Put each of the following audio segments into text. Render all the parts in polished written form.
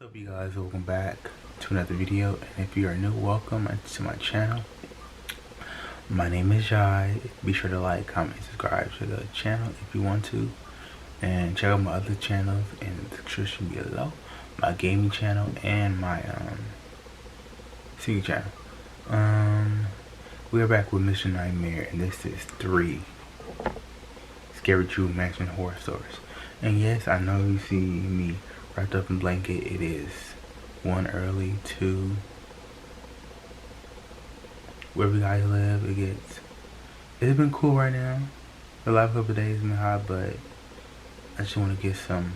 Up, you guys? Welcome back to another video, and if you are new, welcome to my channel. My name is Jai. Be sure to like, comment, subscribe to the channel if you want to, and check out my other channels in the description below. My gaming channel and my singing channel. We are back with Mr.Nightmare, and this is 3 Scary True Mansion Horror Stories. And yes, I know you see me wrapped up in blanket. It is 1 early, 2 wherever you guys live. It's been cool right now. The last couple of days been hot, but I just want to get some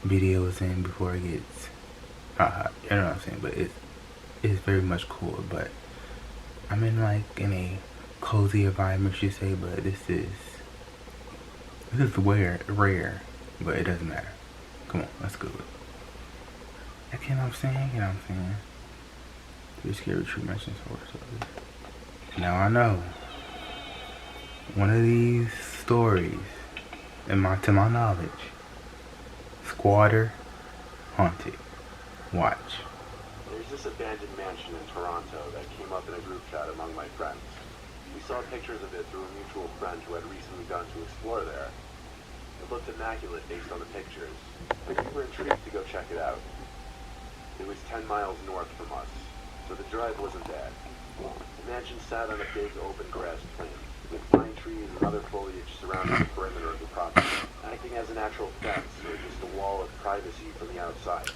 videos in before it gets hot. You know what I'm saying? But it's very much cool. But I'm in a cozy environment, you say. But this is rare, but it doesn't matter. Come on, let's go. You know what I'm saying? Three Scary True Mansion Horror Stories. Now I know one of these stories, to my knowledge, squatter haunted. Watch. There's this abandoned mansion in Toronto that came up in a group chat among my friends. We saw pictures of it through a mutual friend who had recently gone to explore there. It looked immaculate based on the pictures, but we were intrigued to go check it out. It was 10 miles north from us, so the drive wasn't bad. The mansion sat on a big open grass plain, with pine trees and other foliage surrounding the perimeter of the property, acting as a natural fence or just a wall of privacy from the outside.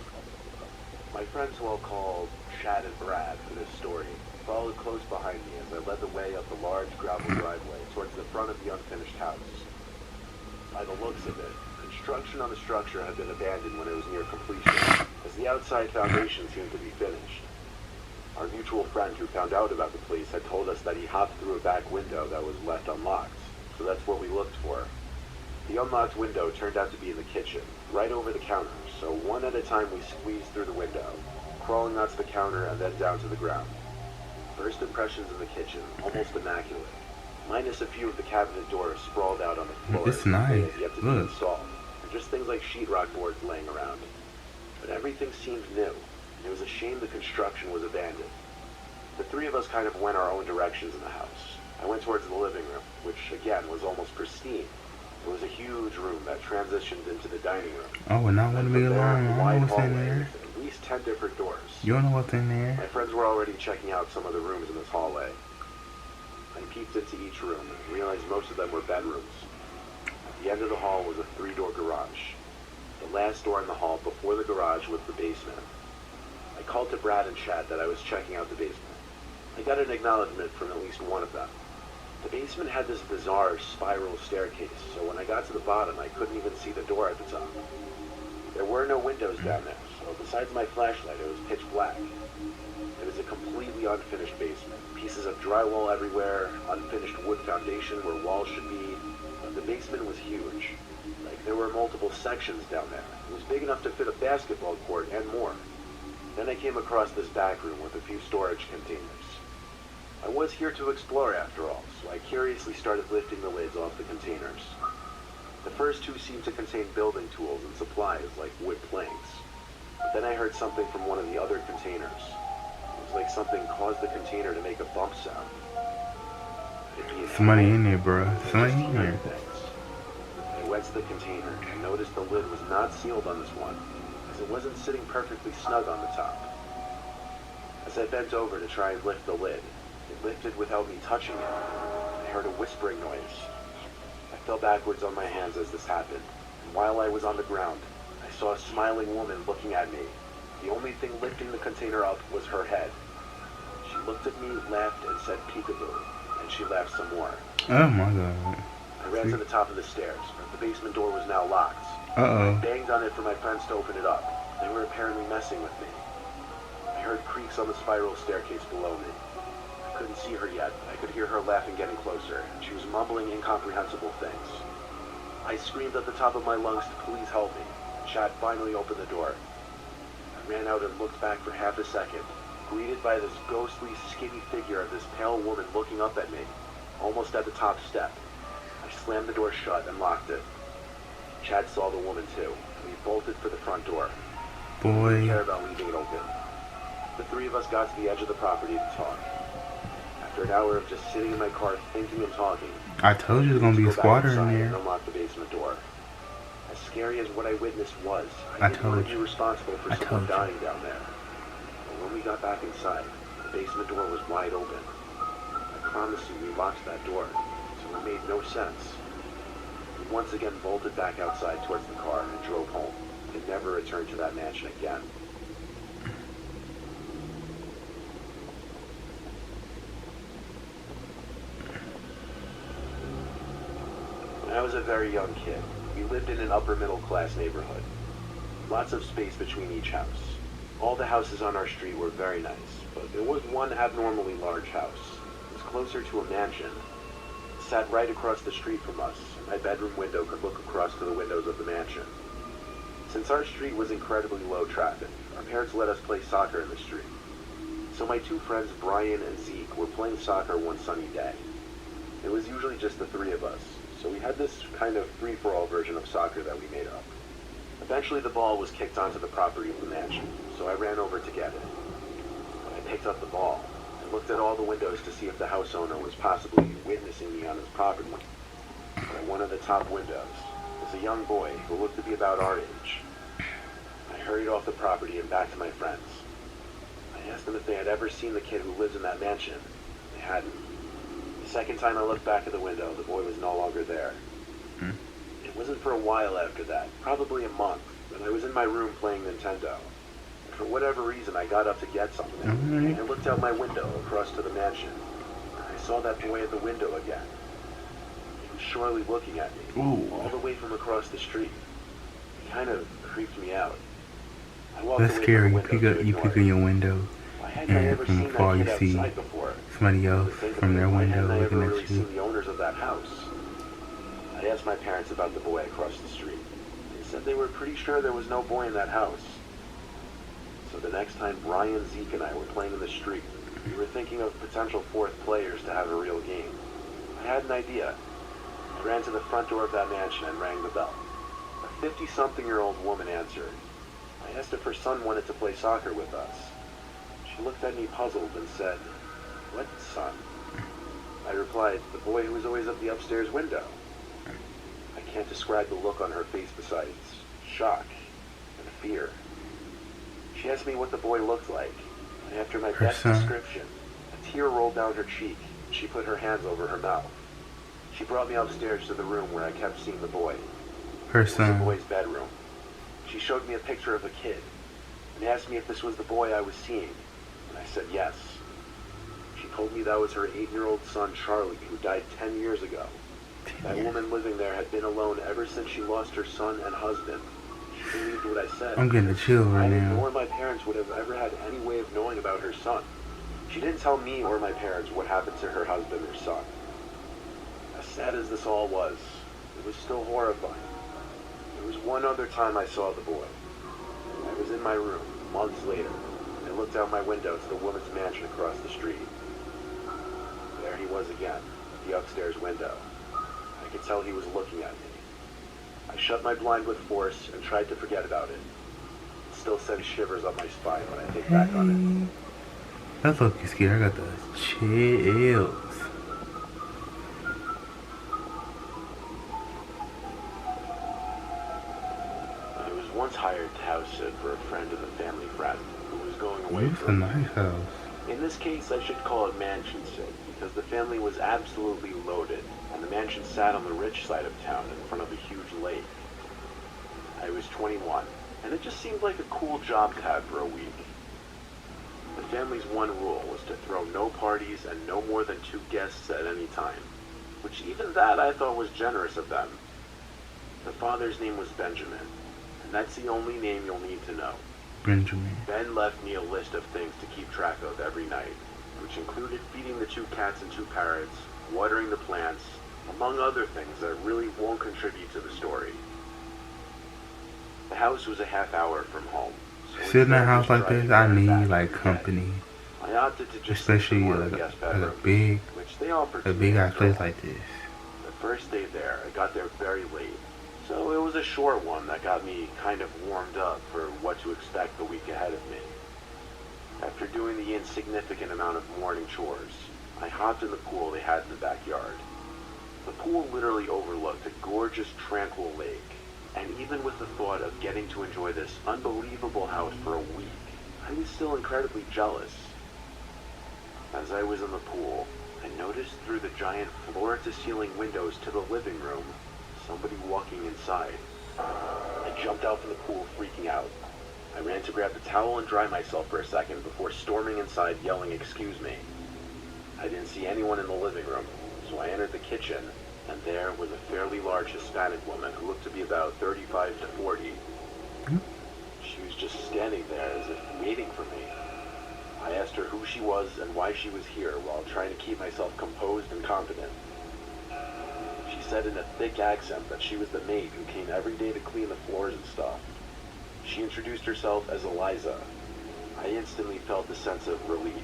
My friends, who I'll call Chad and Brad for this story, followed close behind me as I led the way up the large gravel driveway towards the front of the unfinished house. By the looks of it, construction on the structure had been abandoned when it was near completion, as the outside foundation seemed to be finished. Our mutual friend who found out about the place had told us that he hopped through a back window that was left unlocked, so that's what we looked for. The unlocked window turned out to be in the kitchen, right over the counter, so one at a time we squeezed through the window, crawling out to the counter and then down to the ground. First impressions in the kitchen, almost immaculate, minus a few of the cabinet doors sprawled out on the floor. It's nice. Yet to be installed, and just things like sheetrock boards laying around. But everything seemed new. It was a shame the construction was abandoned. The three of us kind of went our own directions in the house. I went towards the living room, which again was almost pristine. It was a huge room that transitioned into the dining room. Oh, we're not gonna be alone. I don't know what's in there. At least 10 different doors. You don't know what's in there? My friends were already checking out some of the rooms in this hallway. I peeked into each room and realized most of them were bedrooms. At the end of the hall was a 3-door garage. The last door in the hall before the garage was the basement. I called to Brad and Chad that I was checking out the basement. I got an acknowledgement from at least one of them. The basement had this bizarre spiral staircase, so when I got to the bottom, I couldn't even see the door at the top. There were no windows down there, so besides my flashlight, it was pitch black. It was a completely unfinished basement. Pieces of drywall everywhere, unfinished wood foundation where walls should be. The basement was huge. There were multiple sections down there. It was big enough to fit a basketball court and more. Then I came across this back room with a few storage containers. I was here to explore after all, so I curiously started lifting the lids off the containers. The first 2 seemed to contain building tools and supplies like wood planks. But then I heard something from one of the other containers. It was like something caused the container to make a bump sound. Somebody in there, bro. Somebody in there. I went to the container and noticed the lid was not sealed on this one, as it wasn't sitting perfectly snug on the top. As I bent over to try and lift the lid, it lifted without me touching it. I heard a whispering noise. I fell backwards on my hands as this happened, and while I was on the ground, I saw a smiling woman looking at me. The only thing lifting the container up was her head. She looked at me, laughed, and said peekaboo, and she laughed some more. Oh my god. I ran to the top of the stairs, but the basement door was now locked. Uh-oh. I banged on it for my friends to open it up. They were apparently messing with me. I heard creaks on the spiral staircase below me. I couldn't see her yet. I could hear her laughing getting closer, and she was mumbling incomprehensible things. I screamed at the top of my lungs to please help me, and Chad finally opened the door. I ran out and looked back for half a second, greeted by this ghostly, skinny figure of this pale woman looking up at me, almost at the top step. I slammed the door shut and locked it. Chad saw the woman too, and we bolted for the front door. didn't Boy. care about leaving it open. The three of us got to the edge of the property to talk. After an hour of just sitting in my car thinking and talking, I told you there's gonna be a go back squatter in inside there. and unlock the basement door. As scary as what I witnessed was, I didn't want told to be you. responsible for I someone told you. dying down there. But when we got back inside, the basement door was wide open. I promise you we locked that door, so it made no sense. We once again bolted back outside towards the car and drove home, and never returned to that mansion again. When I was a very young kid, we lived in an upper middle class neighborhood. Lots of space between each house. All the houses on our street were very nice, but there was one abnormally large house. It was closer to a mansion. It sat right across the street from us, and my bedroom window could look across to the windows of the mansion. Since our street was incredibly low traffic, our parents let us play soccer in the street. So my two friends, Brian and Zeke, were playing soccer one sunny day. It was usually just the three of us, so we had this kind of free-for-all version of soccer that we made up. Eventually the ball was kicked onto the property of the mansion, so I ran over to get it. When I picked up the ball, I looked at all the windows to see if the house owner was possibly witnessing me on his property. At one of the top windows was a young boy who looked to be about our age. I hurried off the property and back to my friends. I asked them if they had ever seen the kid who lives in that mansion. They hadn't. The second time I looked back at the window, the boy was no longer there. It wasn't for a while after that, probably a month, that I was in my room playing Nintendo. And for whatever reason, I got up to get something. And I looked out my window across to the mansion. I saw that boy at the window again. He was surely looking at me, all the way from across the street. It kind of creeped me out. I walked That's away scary. from the window to You ignore peek in it. your window, Why hadn't I and ever from seen afar that you kid see outside before? somebody else from their Why window hadn't I ever looking really at you. seen the owners of that house? I asked my parents about the boy across the street. They said they were pretty sure there was no boy in that house. So the next time Brian, Zeke, and I were playing in the street, we were thinking of potential fourth players to have a real game. I had an idea. I ran to the front door of that mansion and rang the bell. A 50-something-year-old woman answered. I asked if her son wanted to play soccer with us. She looked at me puzzled and said, "What son?" I replied, "The boy who was always at the upstairs window." I can't describe the look on her face besides shock and fear. She asked me what the boy looked like, and after my best description, a tear rolled down her cheek, and she put her hands over her mouth. She brought me upstairs to the room where I kept seeing the boy. Her It was the son. boy's bedroom. She showed me a picture of a kid, and asked me if this was the boy I was seeing, and I said yes. She told me that was her 8-year-old son, Charlie, who died 10 years ago. That woman living there had been alone ever since she lost her son and husband. She believed what I said. I'm getting a chill right now. Nor my parents would have ever had any way of knowing about her son. She didn't tell me or my parents what happened to her husband or son. As sad as this all was, it was still horrifying. There was one other time I saw the boy. I was in my room, months later, and I looked out my window to the woman's mansion across the street. There he was again, at the upstairs window. I could tell he was looking at me. I shut my blind with force and tried to forget about it. It still sends shivers up my spine when I think back on it. That's looking scary. I got the chills. I was once hired to house sit for a friend of a family friend who was going away It's for a a nice house. In this case, I should call it mansion sit because the family was absolutely loaded, and the mansion sat on the rich side of town in front of a huge lake. I was 21, and it just seemed like a cool job to have for a week. The family's one rule was to throw no parties and no more than 2 guests at any time, which even that I thought was generous of them. The father's name was Benjamin, and that's the only name you'll need to know. Benjamin. Ben left me a list of things to keep track of every night, which included feeding the 2 cats and 2 parrots, watering the plants, among other things that really won't contribute to the story. The house was a half hour from home. So Sit in a instead of house just like driving this, there I and need back like every day, company, I opted to just especially sleep in one like of the guest a bedrooms, big, which they offered a to big me ass after all. place like this. The first day there, I got there very late, So it was a short one that got me kind of warmed up for what to expect the week ahead of me. After doing the insignificant amount of morning chores, I hopped in the pool they had in the backyard. The pool literally overlooked a gorgeous, tranquil lake, and even with the thought of getting to enjoy this unbelievable house for a week, I was still incredibly jealous. As I was in the pool, I noticed through the giant floor-to-ceiling windows to the living room, somebody walking inside. I jumped out from the pool, freaking out. I ran to grab the towel and dry myself for a second before storming inside yelling, "Excuse me." I didn't see anyone in the living room, so I entered the kitchen, and there was a fairly large Hispanic woman who looked to be about 35 to 40. She was just standing there as if waiting for me. I asked her who she was and why she was here while trying to keep myself composed and confident. She said in a thick accent that she was the maid who came every day to clean the floors and stuff. She introduced herself as Eliza. I instantly felt a sense of relief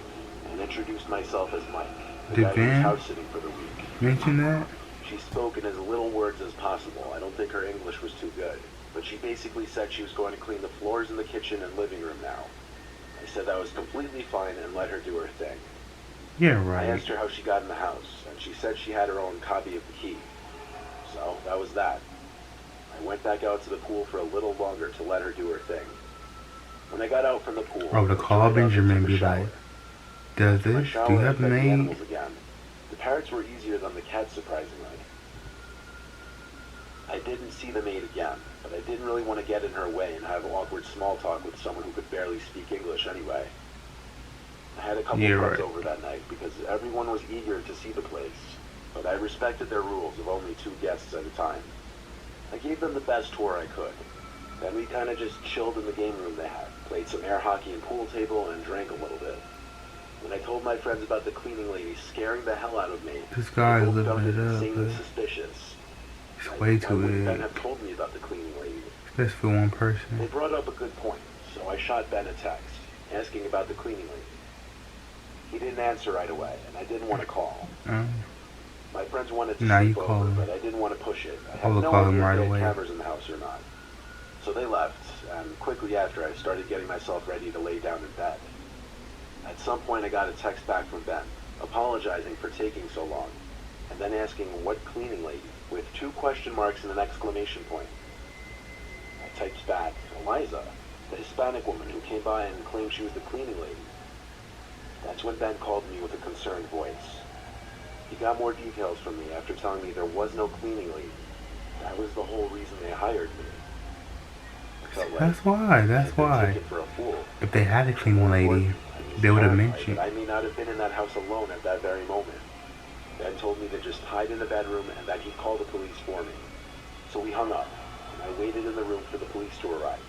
and introduced myself as Mike, the guy who was house sitting for the week. Mention that? She spoke in as little words as possible. I don't think her English was too good, but she basically said she was going to clean the floors in the kitchen and living room now. I said that was completely fine and let her do her thing. Yeah, right. I asked her how she got in the house, and she said she had her own copy of the key. So that was that. I went back out to the pool for a little longer to let her do her thing. When I got out from the pool, I would call Benjamin, be like, does this? Do you have a maid? The parrots were easier than the cats, surprisingly. I didn't see the maid again, but I didn't really want to get in her way and have awkward small talk with someone who could barely speak English anyway. I had a couple friends over that night because everyone was eager to see the place, but I respected their rules of only 2 guests at a time. I gave them the best tour I could. Then we kind of just chilled in the game room they had, played some air hockey and pool table, and drank a little bit. When I told my friends about the cleaning lady scaring the hell out of me, this guy is living it up, insanely suspicious. It's way too big. Ben have told me about the cleaning lady. Especially for one person. They brought up a good point, so I shot Ben a text, asking about the cleaning lady. He didn't answer right away, and I didn't want to call. My friends wanted to sleep over, but I didn't want to push it. I had no idea if they had cameras in the house or not. So they left, and quickly after I started getting myself ready to lay down in bed. At some point I got a text back from Ben, apologizing for taking so long, and then asking what cleaning lady, with 2 question marks and an exclamation point. I typed back, Eliza, the Hispanic woman who came by and claimed she was the cleaning lady. That's when Ben called me with a concerned voice. He got more details from me after telling me there was no cleaning lady. That was the whole reason they hired me. That's why. If they had a cleaning lady, they would have mentioned. I may not have been in that house alone at that very moment. Ben told me to just hide in the bedroom and that he'd call the police for me. So we hung up, and I waited in the room for the police to arrive.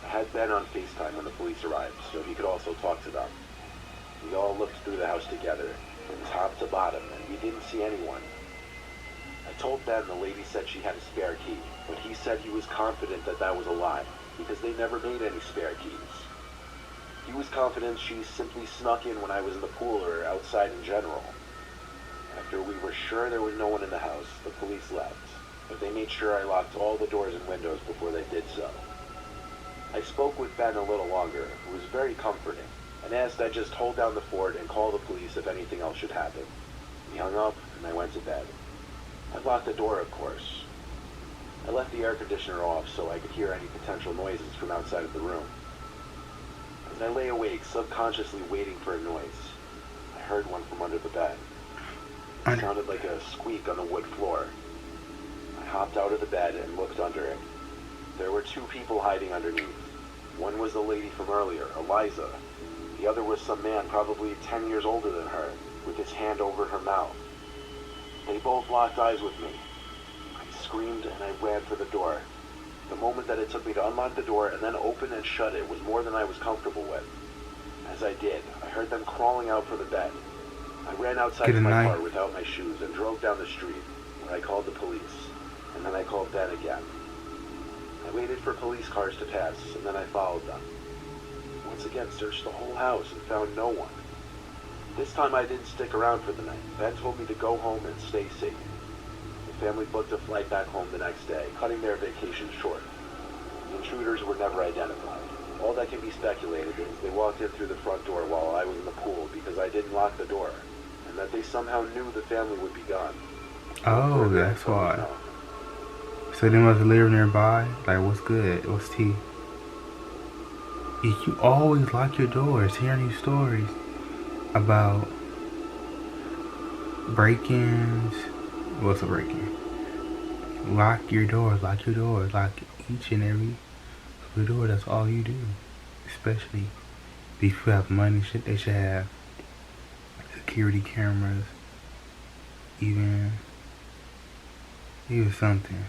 I had Ben on FaceTime when the police arrived, so he could also talk to them. We all looked through the house together, from top to bottom, and we didn't see anyone. I told Ben the lady said she had a spare key, but he said he was confident that that was a lie, because they never made any spare keys. He was confident she simply snuck in when I was in the pool or outside in general. After we were sure there was no one in the house, the police left, but they made sure I locked all the doors and windows before they did so. I spoke with Ben a little longer, who was very comforting, and asked I just hold down the fort and call the police if anything else should happen. He hung up, and I went to bed. I locked the door, of course. I left the air conditioner off so I could hear any potential noises from outside of the room. As I lay awake, subconsciously waiting for a noise, I heard one from under the bed. It sounded like a squeak on the wood floor. I hopped out of the bed and looked under it. There were 2 people hiding underneath. One was the lady from earlier, Eliza. The other was some man probably 10 years older than her, with his hand over her mouth. They both locked eyes with me. I screamed and I ran for the door. The moment that it took me to unlock the door and then open and shut it was more than I was comfortable with. As I did, I heard them crawling out from the bed. I ran outside to my car without my shoes and drove down the street, where I called the police, and then I called Ben again. I waited for police cars to pass, and then I followed them. Once again, searched the whole house and found no one. This time I didn't stick around for the night. Ben told me to go home and stay safe. If family booked a flight back home the next day, cutting their vacation short. The intruders were never identified. All that can be speculated is they walked in through the front door while I was in the pool because I didn't lock the door, and that they somehow knew the family would be gone. Oh, that's why. So they must live nearby? Like, what's good? What's tea? You always lock your doors. Hearing these stories about break-ins. What's a break-in? Lock your doors. Lock your doors. Lock each and every door. That's all you do. Especially if you have money, shit, they should have security cameras. Even something.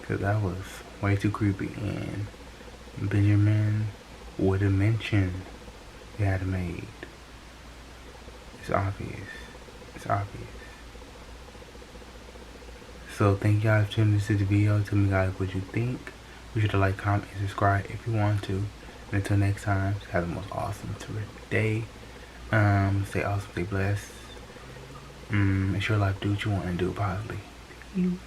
Because that was way too creepy. And Benjamin would have mentioned they had a maid. It's obvious. So thank y'all for tuning into the video. Tell me guys what you think. Be sure to like, comment, and subscribe if you want to. And until next time, have the most awesome, terrific day. Stay awesome, stay blessed. Make sure life do what you want and do it positively. Peace.